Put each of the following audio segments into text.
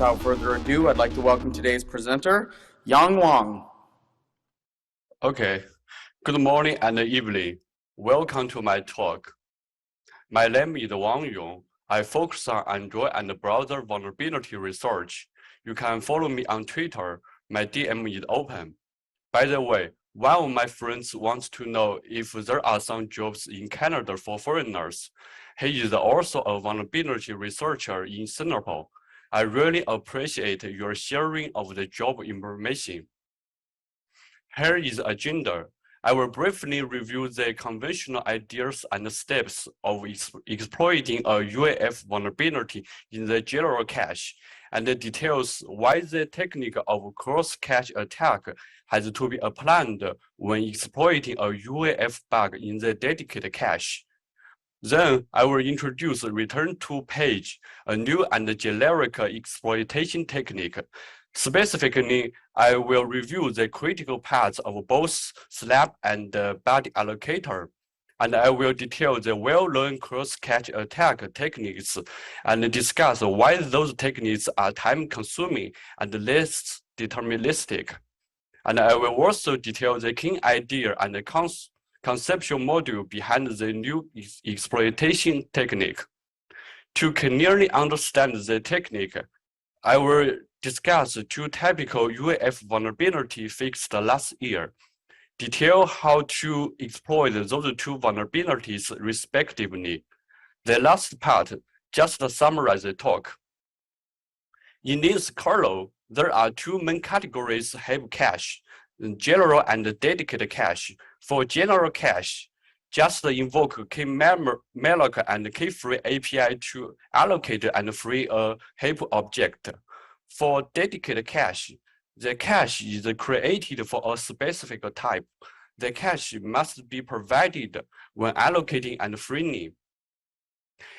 without further ado, I'd like to welcome today's presenter, Wang. Okay, good morning and evening. Welcome to my talk. My name is Wang Yong. I focus on Android and browser vulnerability research. You can follow me on Twitter. My DM is open. By the way, one of my friends wants to know if there are some jobs in Canada for foreigners. He is also a vulnerability researcher in Singapore. I really appreciate your sharing of the job information. Here is the agenda. I will briefly review the conventional ideas and steps of exploiting a UAF vulnerability in the general cache, and the details why the technique of cross-cache attack has to be applied when exploiting a UAF bug in the dedicated cache. Then I will introduce Ret2page, a new and generic exploitation technique. Specifically, I will review the critical parts of both SLUB and BUDDY allocator, and I will detail the well-known cross-cache attack techniques and discuss why those techniques are time-consuming and less deterministic. And I will also detail the key idea and the conceptual module behind the new exploitation technique. To clearly understand the technique, I will discuss two typical UAF vulnerabilities fixed last year, detail how to exploit those two vulnerabilities respectively. The last part just summarize the talk. In this kernel, there are two main categories of cache, general and dedicated cache. For general cache, just invoke kmalloc and kfree API to allocate and free a heap object. For dedicated cache, the cache is created for a specific type. The cache must be provided when allocating and freeing.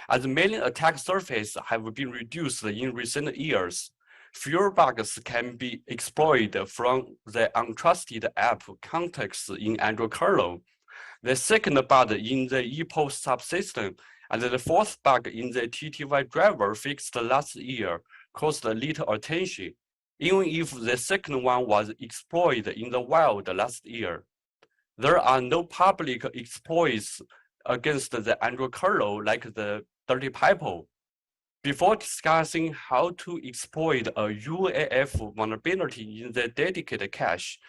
As many attack surfaces have been reduced in recent years, fewer bugs can be exploited from the untrusted app context in Android kernel. The second bug in the EPO subsystem and the fourth bug in the TTY driver fixed last year caused little attention, even if the second one was exploited in the wild last year. There are no public exploits against the Android kernel like the dirty pipe. Before discussing how to exploit a UAF vulnerability in the dedicated cache,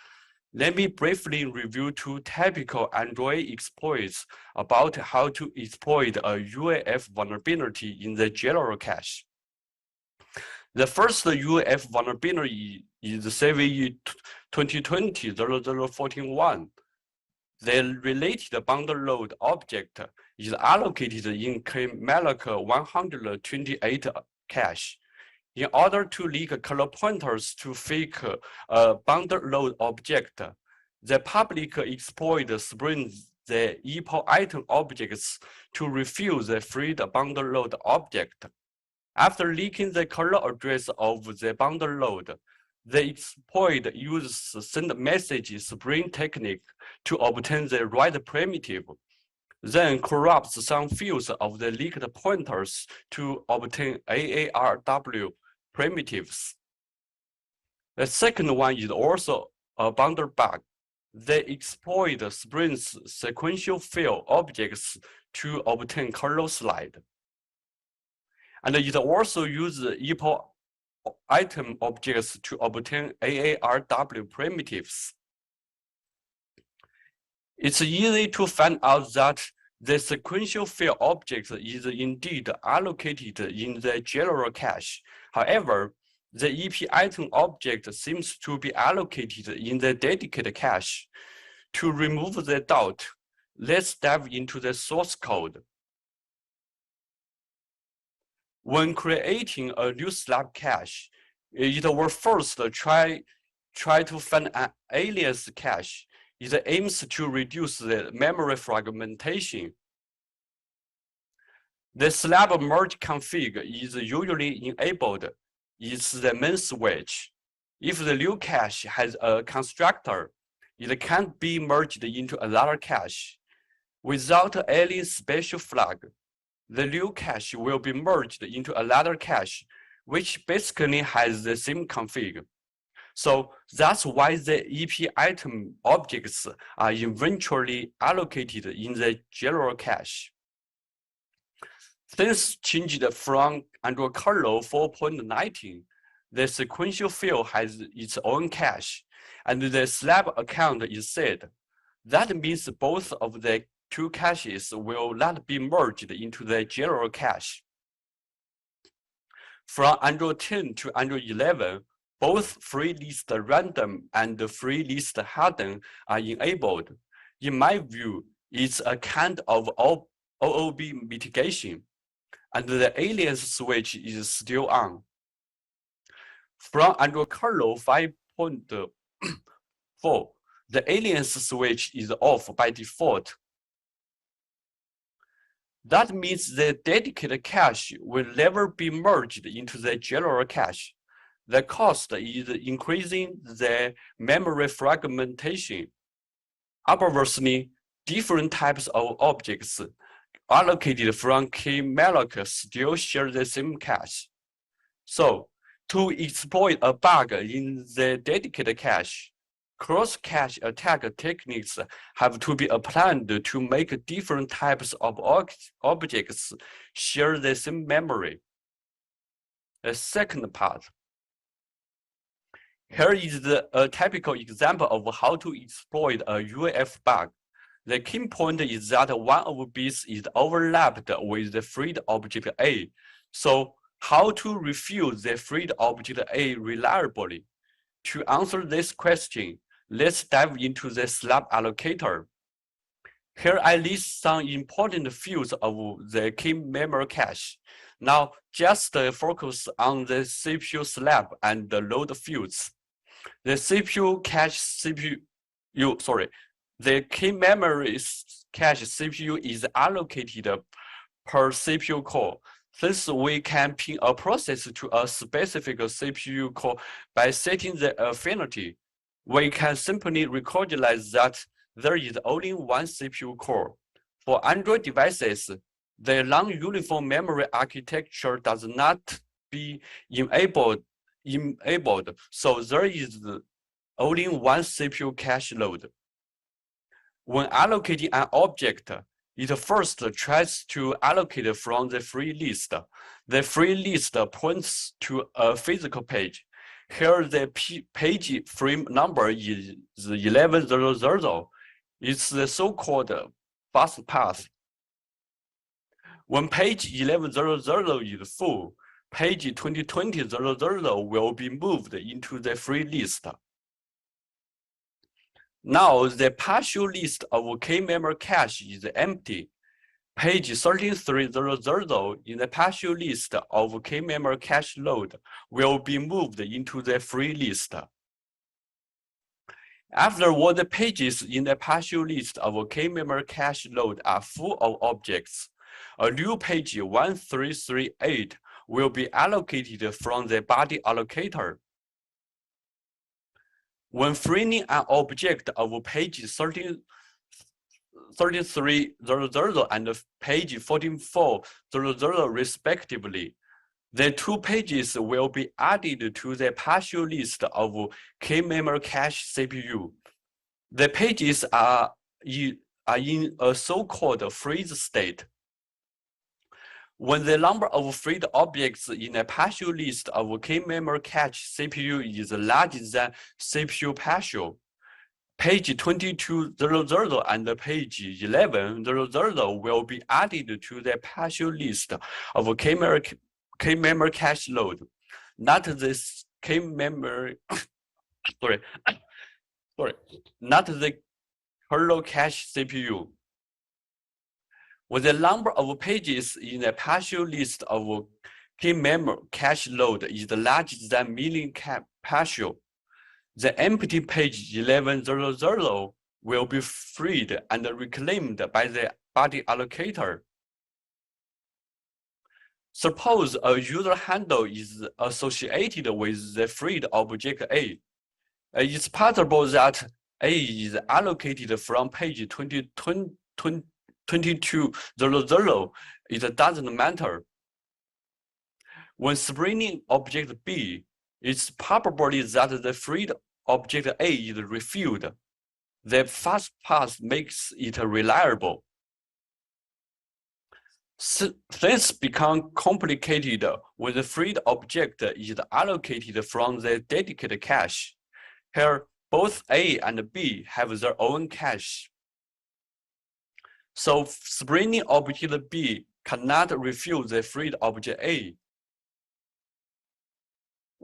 let me briefly review two typical Android exploits about how to exploit a UAF vulnerability in the general cache. The first UAF vulnerability is CVE 2020-0041. The related bundle load object is allocated in kmalloc 128 cache. In order to leak kernel pointers to fake a bundle load object, the public exploit springs the EPO item objects to refill the freed bundle load object. After leaking the kernel address of the bundle load, the exploit uses send message spring technique to obtain the right primitive, then corrupts some fields of the leaked pointers to obtain AARW primitives. The second one is also a bundle bug. The exploit springs sequential field objects to obtain kernel slide. And it also uses EPO item objects to obtain AARW primitives. It's easy to find out that the sequential field object is indeed allocated in the general cache. However, the EP item object seems to be allocated in the dedicated cache. To remove the doubt, let's dive into the source code. When creating a new SLUB cache, it will first try to find an alias cache. It aims to reduce the memory fragmentation. The SLUB merge config is usually enabled. It's the main switch. If the new cache has a constructor, it can't be merged into another cache. Without any special flag, the new cache will be merged into another cache which basically has the same config. So that's why the EP item objects are eventually allocated in the general cache. Since changed from Android kernel 4.19, the sequential field has its own cache, and the SLUB account is set. That means both of the two caches will not be merged into the general cache. From Android 10 to Android 11, both free list random and free list hidden are enabled. In my view, it's a kind of OOB mitigation, and the alias switch is still on. From Android kernel 5.4, the alias switch is off by default. That means the dedicated cache will never be merged into the general cache. The cost is increasing the memory fragmentation. Obviously, different types of objects allocated from KASLR still share the same cache. So, to exploit a bug in the dedicated cache, cross-cache attack techniques have to be applied to make different types of objects share the same memory. The second part. Here is a typical example of how to exploit a UEF bug. The key point is that one of bits is overlapped with the freed object A. So how to refuse the freed object A reliably? To answer this question, let's dive into the SLUB allocator. Here I list some important fields of the key memory cache. Now just focus on the CPU SLUB and the load fields. The CPU cache the key memory cache CPU is allocated per CPU core. Since we can pin a process to a specific CPU core by setting the affinity, we can simply recognize that there is only one CPU core. For Android devices, the non-uniform memory architecture does not be enabled, so there is only one CPU cache load. When allocating an object, it first tries to allocate from the free list. The free list points to a physical page. Here the page frame number is 1100. It's the so-called fast path. When page 1100 is full, page 202000 will be moved into the free list. Now the partial list of key memory cache is empty. Page 13300 in the partial list of key memory cache load will be moved into the free list. After all the pages in the partial list of key memory cache load are full of objects, a new page 1338 will be allocated from the BUDDY allocator. When freeing an object of page 3300 and page 14400 respectively, the two pages will be added to the partial list of key memory cache CPU. The pages are in a so-called freeze state. When the number of freed objects in a partial list of key memory cache CPU is larger than CPU partial, page 2200 and page 1100 will be added to the partial list of key memory cache load, not this key memory, not the kernel cache CPU. When the number of pages in a partial list of key memory cache load is larger than million partial, the empty page 1100 will be freed and reclaimed by the BUDDY allocator. Suppose a user handle is associated with the freed object A. It's possible that A is allocated from page 2200. It doesn't matter. When sprinting object B, it's probably that the freed object A is refilled. The fast path makes it reliable. Things become complicated when the freed object is allocated from the dedicated cache. Here, both A and B have their own cache. So sprinting object B cannot refill the freed object A.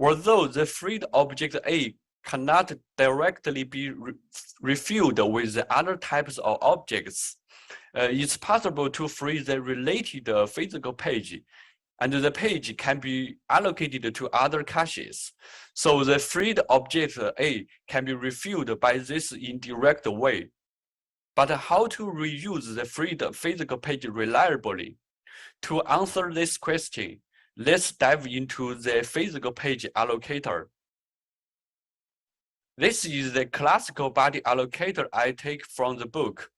Although the freed object A cannot directly be refilled with the other types of objects, it's possible to free the related physical page, and the page can be allocated to other caches. So the freed object A can be refilled by this indirect way. But how to reuse the freed physical page reliably? To answer this question, let's dive into the physical page allocator. This is the classical BUDDY allocator I take from the book.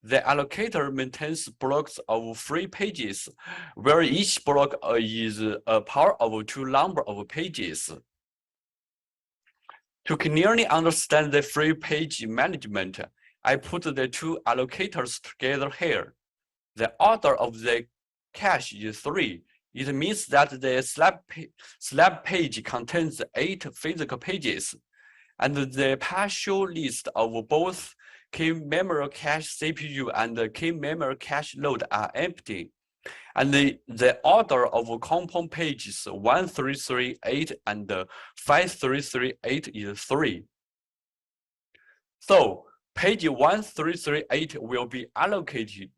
The allocator maintains blocks of free pages, where each block is a power of 2 number of pages. To clearly understand the free page management, I put the 2 allocators together here. The order of the cache is 3. It means that the SLUB page contains 8 physical pages, and the partial list of both key memory cache CPU and the key memory cache load are empty. And the order of component pages 1338 and 5338 is 3. So page 1338 will be allocated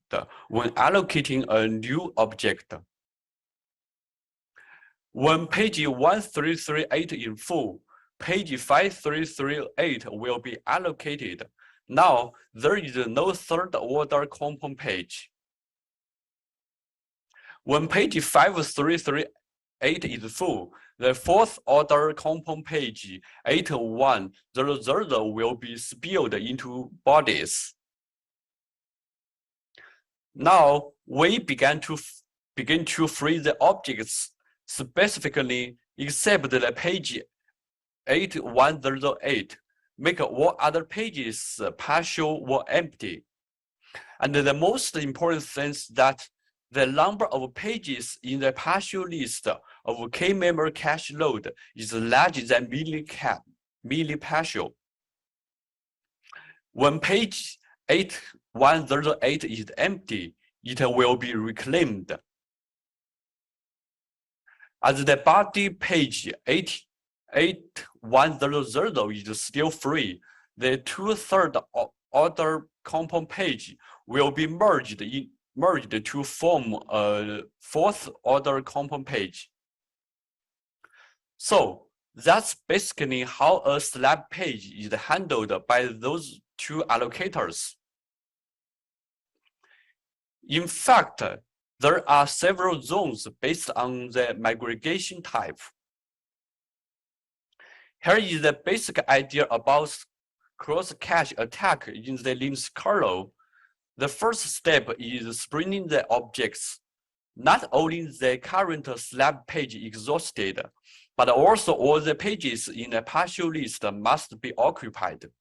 when allocating a new object. When page 1338 is full, page 5338 will be allocated. Now, there is no third order component page. When page 5338 is full, the fourth order component page 8100 will be spilled into bodies. Now, we begin to free the objects specifically except the page 8108. Make all other pages partial or empty. And the most important thing is that the number of pages in the partial list of key memory cache load is larger than millipartial. When page 8108 is empty, it will be reclaimed. As the BUDDY page 8100 is still free, the 2/3 order component page will be merged to form a 4th order component page. So that's basically how a SLUB page is handled by those 2 allocators. In fact, there are several zones based on the migration type. Here is the basic idea about cross-cache attack in the Linux kernel. The first step is sprinting the objects. Not only the current SLUB page exhausted, but also all the pages in a partial list must be occupied.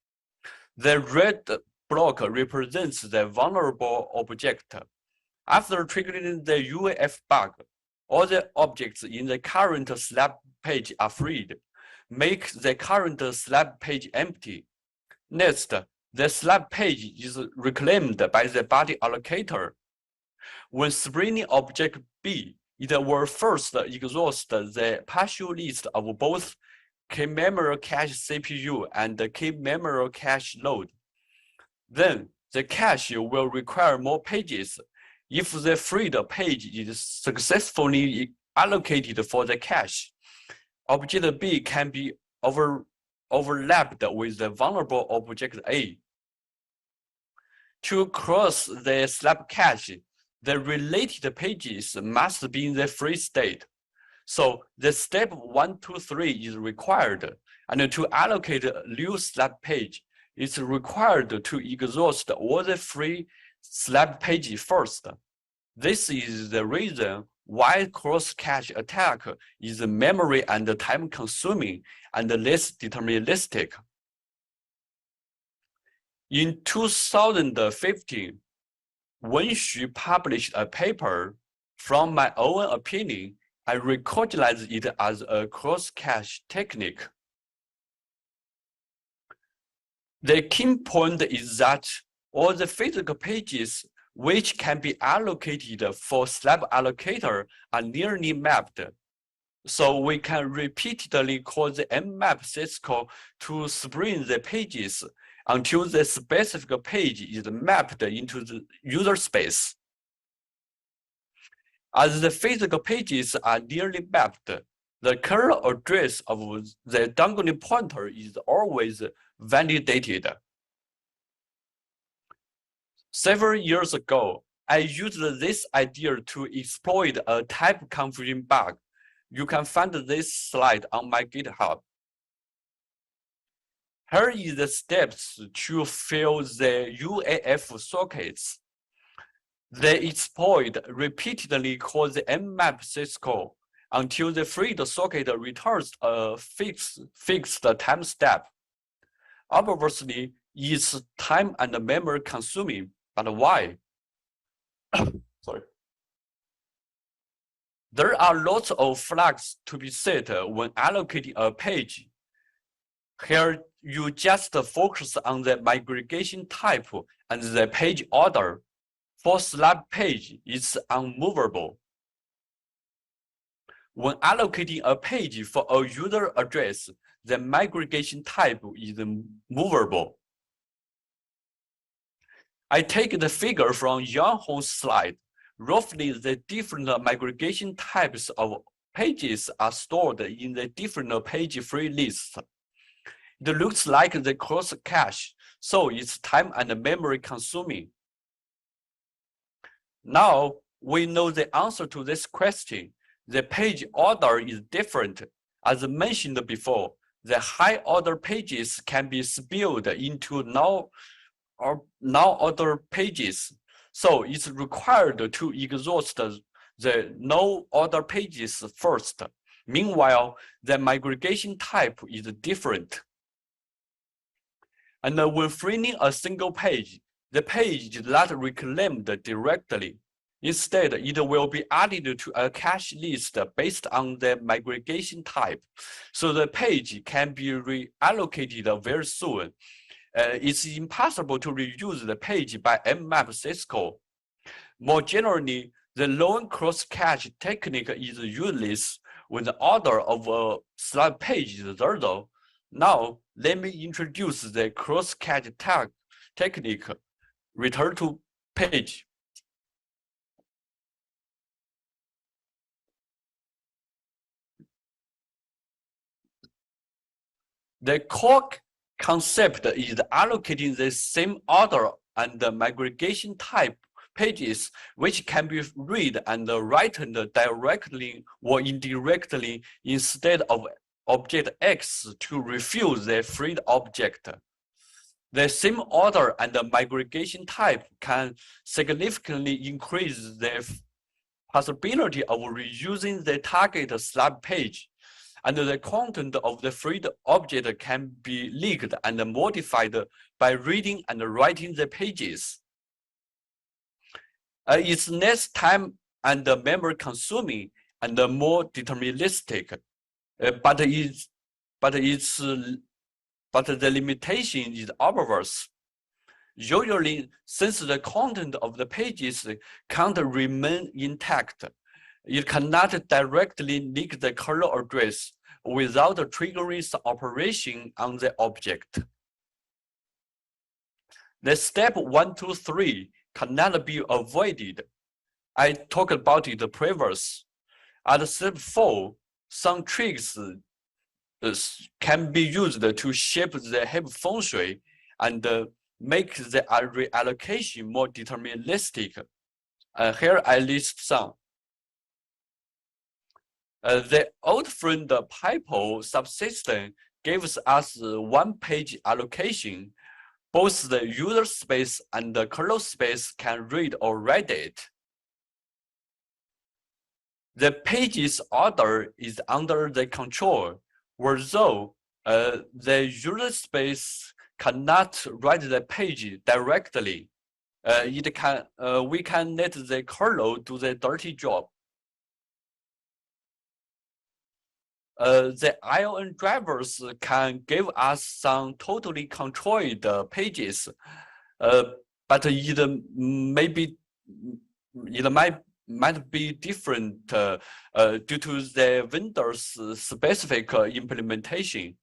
The red block represents the vulnerable object. After triggering the UEF bug, all the objects in the current SLUB page are freed. Make the current SLUB page empty. Next, the SLUB page is reclaimed by the BUDDY allocator. When sprinting object B, it will first exhaust the partial list of both key memory cache CPU and the key memory cache load. Then, the cache will require more pages. If the freed page is successfully allocated for the cache, object B can be overlapped with the vulnerable object A. To cross the SLUB cache, the related pages must be in the free state. So the step 1, 2, 3 is required, and to allocate a new SLUB page, it's required to exhaust all the free SLUB pages first. This is the reason why cross-cache attack is memory and time-consuming and less deterministic. In 2015, Wen published a paper. From my own opinion, I recognize it as a cross-cache technique. The key point is that all the physical pages which can be allocated for SLUB allocator are nearly mapped. So we can repeatedly call the mmap syscall to spring the pages until the specific page is mapped into the user space. As the physical pages are nearly mapped, the kernel address of the dangling pointer is always validated. Several years ago, I used this idea to exploit a type confusion bug. You can find this slide on my GitHub. Here is the steps to fill the UAF sockets. The exploit repeatedly calls the mmap syscall until the freed socket returns a fixed time step. Obviously, it's time and memory consuming, but why? Sorry. There are lots of flags to be set when allocating a page. Here, you just focus on the migration type and the page order. For SLUB page, it's unmovable. When allocating a page for a user address, the migration type is movable. I take the figure from Yong's slide. Roughly, the different migration types of pages are stored in the different page free lists. It looks like the cross cache, so it's time and memory consuming. Now we know the answer to this question. The page order is different. As mentioned before, the high order pages can be spilled into non-order pages. So it's required to exhaust the no-order pages first. Meanwhile, the migration type is different. And when freeing a single page, the page is not reclaimed directly. Instead, it will be added to a cache list based on the migration type. So the page can be reallocated very soon. It's impossible to reuse the page by mmap syscall. More generally, the lone cross-cache technique is useless when the order of a SLUB page is zero. Now, let me introduce the cross-cache technique. Return to page. The core concept is allocating the same order and the migration type pages, which can be read and written directly or indirectly instead of object X to refill the freed object. The same order and the migration type can significantly increase the possibility of reusing the target SLUB page, and the content of the freed object can be leaked and modified by reading and writing the pages. It's less time and memory consuming and more deterministic, but the limitation is obvious. Usually, since the content of the pages can't remain intact, it cannot directly leak the kernel address without triggering the operation on the object. The step 1, 2, 3 cannot be avoided. I talked about it previous. At step 4, some tricks can be used to shape the heap function and make the reallocation more deterministic. Here I list some. The old friend Pipo subsystem gives us one-page allocation. Both the user space and the kernel space can read or write it. the page's order is under the control, although the user space cannot write the page directly. We can let the kernel do the dirty job. The ION drivers can give us some totally controlled pages, but it might be different due to the vendor's specific implementation.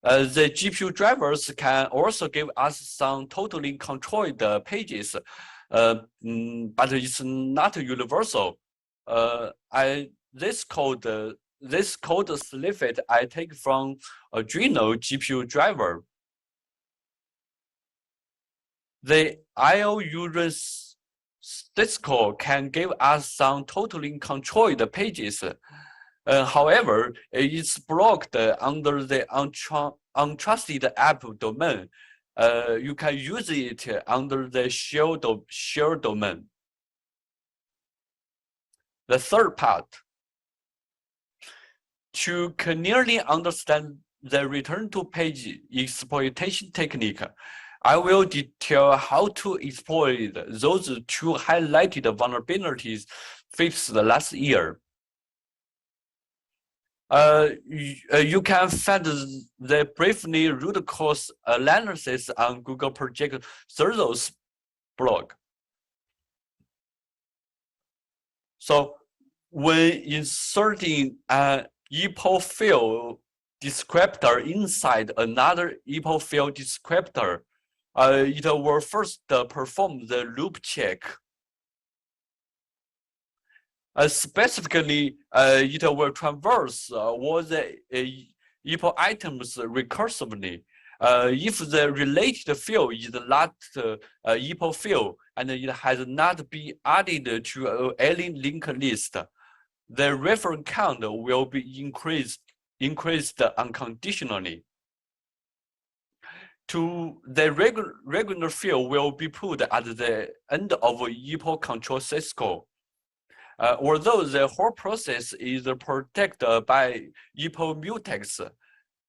The GPU drivers can also give us some totally controlled pages, but it's not universal. This code snippet I take from Adreno GPU driver. The IO user's syscall can give us some totally controlled pages. However, it's blocked under the untrusted app domain. You can use it under the shell domain. The third part, to clearly understand the return to page exploitation technique, I will detail how to exploit those two highlighted vulnerabilities fixed last year. You can find the briefly root cause analysis on Google Project Thurzo's blog. So when inserting an epoch field descriptor inside another epoch field descriptor, it will first perform the loop check. Specifically, it will traverse all the epoch items recursively. If the related field is not epoch field and it has not been added to any linked list, the reference count will be increased unconditionally. The regular field will be put at the end of epoch control syscall. Although the whole process is protected by epoch mutex,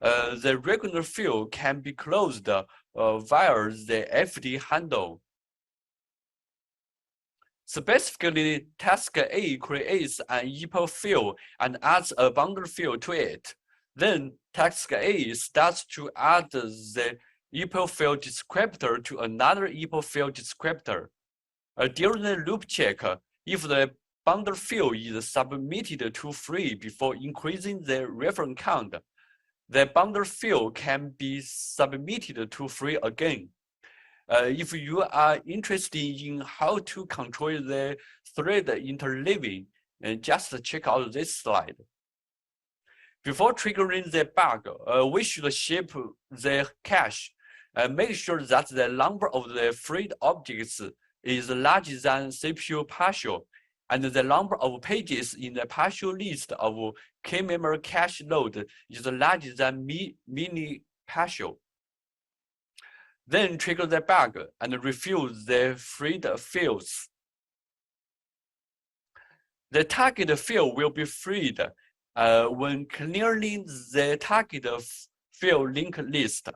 the regular field can be closed via the FD handle. Specifically, task A creates an epoch field and adds a boundary field to it. Then task A starts to add the epoch field descriptor to another epoch field descriptor. During the loop check, if the boundary field is submitted to free before increasing the reference count, the boundary field can be submitted to free again. If you are interested in how to control the thread interleaving, just check out this slide. Before triggering the bug, we should shape the cache and make sure that the number of the freed objects is larger than CPU partial, and the number of pages in the partial list of key memory cache load is larger than mini partial. Then trigger the bug and refuse the freed fields. The target field will be freed when clearing the target field linked list.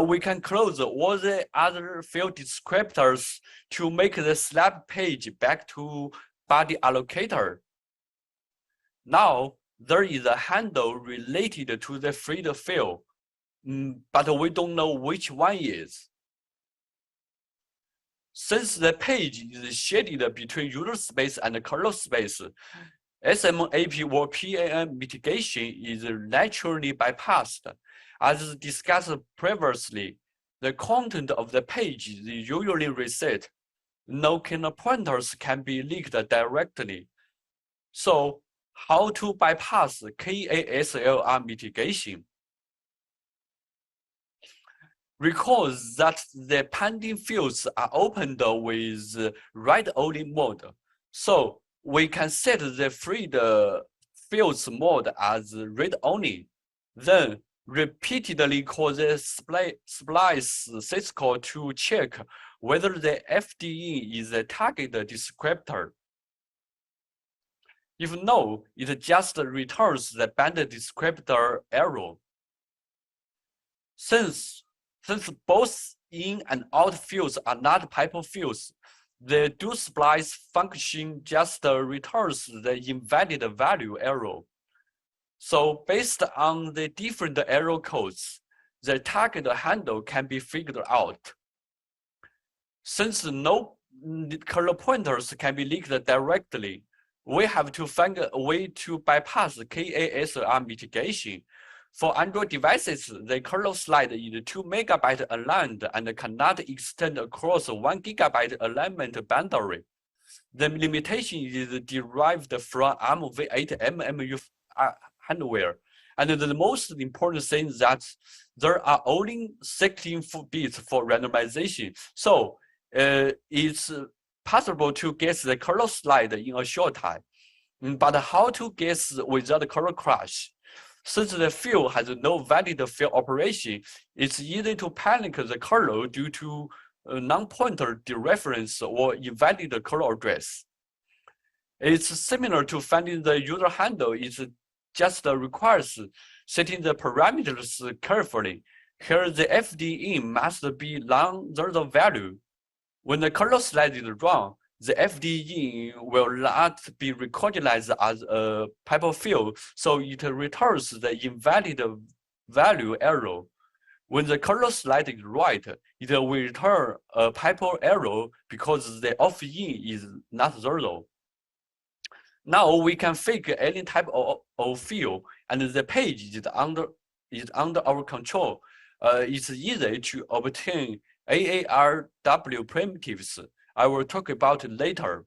We can close all the other field descriptors to make the SLUB page back to BUDDY allocator. Now, there is a handle related to the freed field, but we don't know which one is. Since the page is shaded between user space and kernel space, SMAP or PAM mitigation is naturally bypassed. As discussed previously, the content of the page is usually reset. No kernel pointers can be leaked directly. So, how to bypass KASLR mitigation? Recall that the pending fields are opened with write-only mode. So, we can set the freed fields mode as read-only. Then, repeatedly call the splice syscall to check whether the FDE is a target descriptor. If no, it just returns the band descriptor error. Since both in and out fields are not pipe fields, the doSplice function just returns the invalid value error. So based on the different error codes, the target handle can be figured out. Since no kernel pointers can be leaked directly, we have to find a way to bypass KASLR mitigation. For Android devices, the kernel slide is 2 MB aligned and cannot extend across 1 GB alignment boundary. The limitation is derived from ARMv8 MMU hardware. And the most important thing is that there are only 16 bits for randomization. So it's possible to guess the kernel slide in a short time. But how to guess without kernel crash? Since the field has no valid field operation, it's easy to panic the kernel due to non-pointer dereference or invalid kernel address. It's similar to finding the user handle. It just requires setting the parameters carefully. Here, the FDE must be long-zero value. When the kernel slide is wrong, the FDE will not be recognized as a pipe field, so it returns the invalid value error. When the kernel slide is right, it will return a pipe error because the off-in is not zero. Now we can fake any type of field, and the page is under our control. It's easy to obtain AARW primitives. I will talk about it later.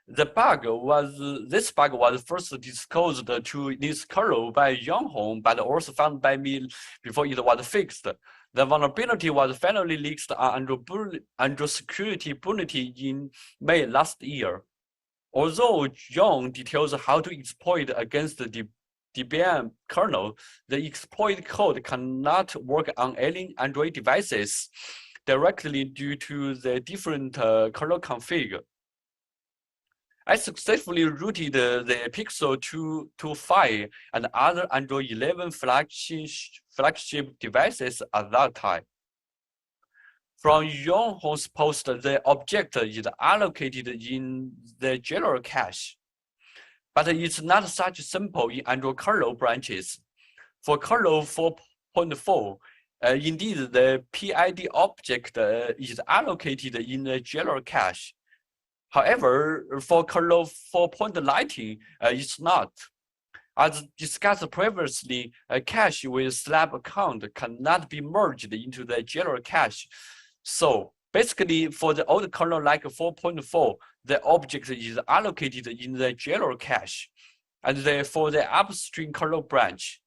This bug was first disclosed to this kernel by Yong, but also found by me before it was fixed. The vulnerability was finally leaked on Android Security Bulletin in May last year. Although Yong details how to exploit against the Debian kernel, the exploit code cannot work on any Android devices directly due to the different kernel config. I successfully routed the Pixel 2.5 and other Android 11 flagship devices at that time. From Yong's post, the object is allocated in the general cache. But it's not such simple in Android kernel branches. For kernel 4.4, indeed, the PID object is allocated in the general cache. However, for kernel 4.19, it's not. As discussed previously, a cache with SLUB account cannot be merged into the general cache. So basically, for the old kernel like 4.4, the object is allocated in the general cache. And for the upstream kernel branch,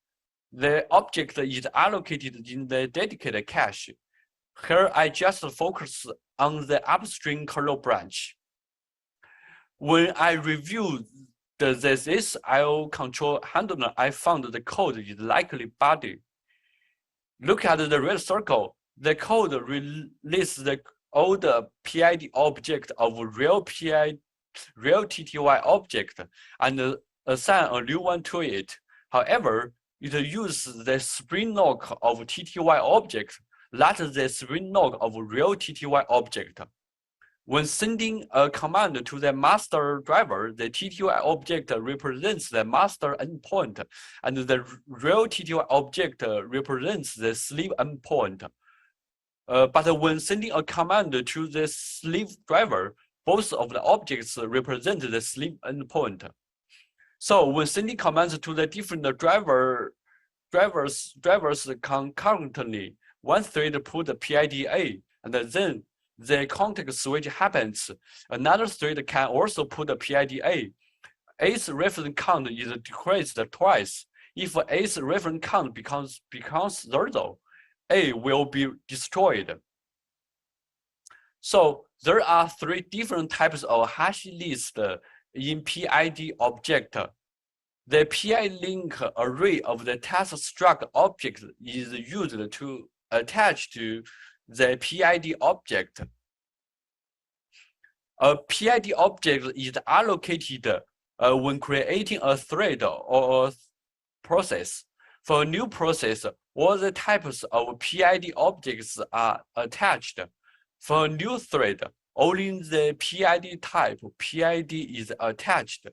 the object is allocated in the dedicated cache. Here, I just focus on the upstream kernel branch. When I reviewed this IO control handler, I found the code is likely BUDDY. Look at the red circle. The code releases the old PID object of real TTY object and assign a new one to it. However, it uses the spring lock of TTY object, not the spring lock of real TTY object. When sending a command to the master driver, the TTY object represents the master endpoint, and the real TTY object represents the slave endpoint. But when sending a command to the slave driver, both of the objects represent the slave endpoint. So when sending commands to the different drivers concurrently, one thread put the PID A, and then the context switch happens. Another thread can also put the PID A. A's reference count is decreased twice. If A's reference count becomes 0, A will be destroyed. So there are 3 different types of hash list in PID object. The PI link array of the task struct object is used to attach to the PID object. A PID object is allocated when creating a thread or a process. For a new process, all the types of PID objects are attached. For a new thread, only the PID type PID is attached.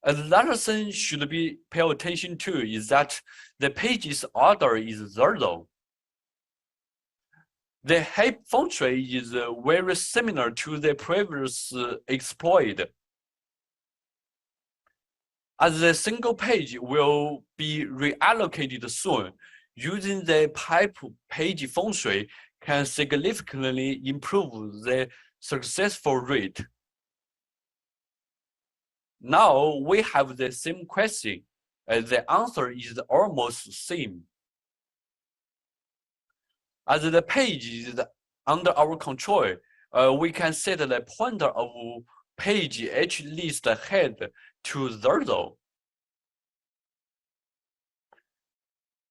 Another thing should be pay attention to is that the page's order is 0. The heap function is very similar to the previous exploit. As the single page will be reallocated soon, using the pipe page function can significantly improve the successful rate. Now we have the same question. The answer is almost same. As the page is under our control, we can set the pointer of page H list head to 0.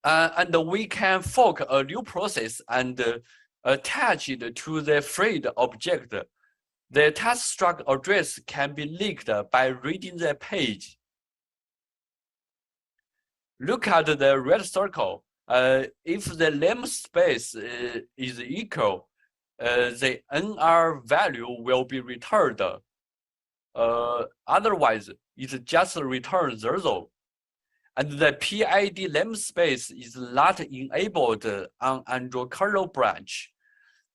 And we can fork a new process and attach it to the thread object. The task struct address can be leaked by reading the page. Look at the red circle. If the namespace is equal, the NR value will be returned. Otherwise, it just returns 0. And the PID namespace is not enabled on Android kernel branch.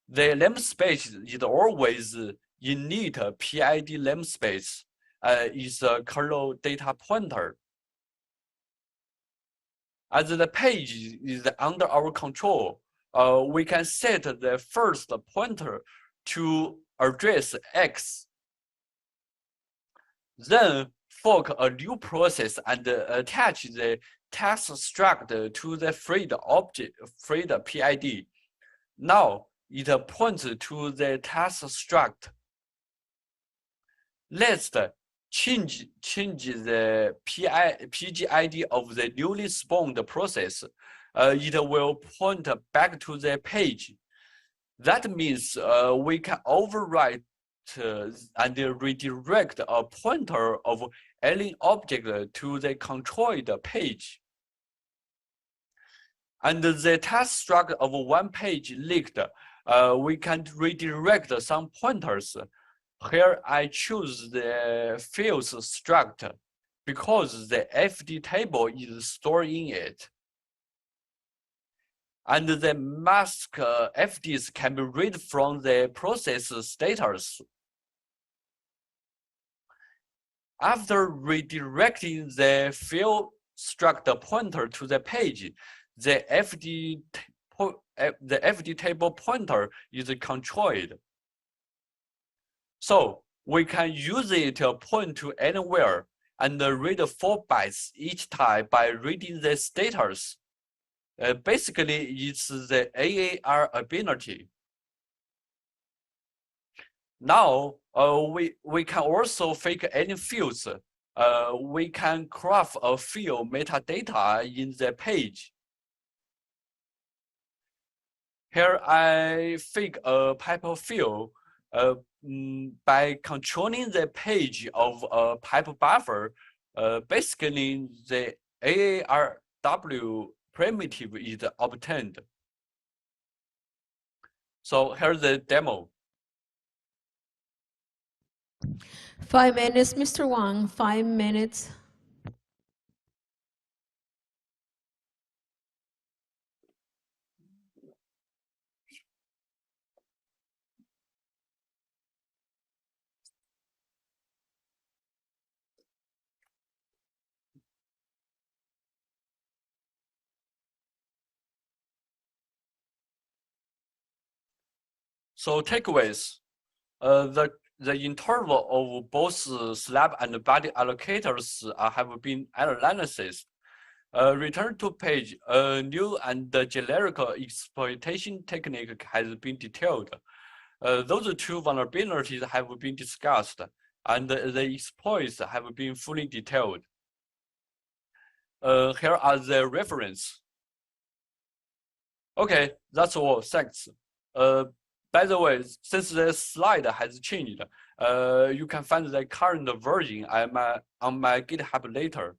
The namespace is always init PID namespace is a kernel data pointer. As the page is under our control, we can set the first pointer to address X. Then fork a new process and attach the task struct to the thread object, thread PID. Now it points to the task struct. Let's change the PGID of the newly spawned process. It will point back to the page. That means we can overwrite and redirect a pointer of any object to the controlled page. And the task struct of one page leaked, we can redirect some pointers. Here I choose the fields struct because the FD table is stored in it. And the mask FDs can be read from the process status. After redirecting the field struct pointer to the page, the FD table pointer is controlled. So we can use it to point to anywhere and read 4 bytes each time by reading the status. Basically, it's the AAR ability. Now, we can also fake any fields. We can craft a field metadata in the page. Here I fake a pipe field by controlling the page of a pipe buffer. Basically, the AARW primitive is obtained. So here's the demo. 5 minutes, Mr. Wang, 5 minutes. So takeaways, the interval of both SLUB and BUDDY allocators have been analyzed. Ret2page, a new and generic exploitation technique has been detailed. Those 2 vulnerabilities have been discussed, and the exploits have been fully detailed. Here are the reference. Okay, that's all. Thanks. By the way, since the slide has changed, you can find the current version on my GitHub later.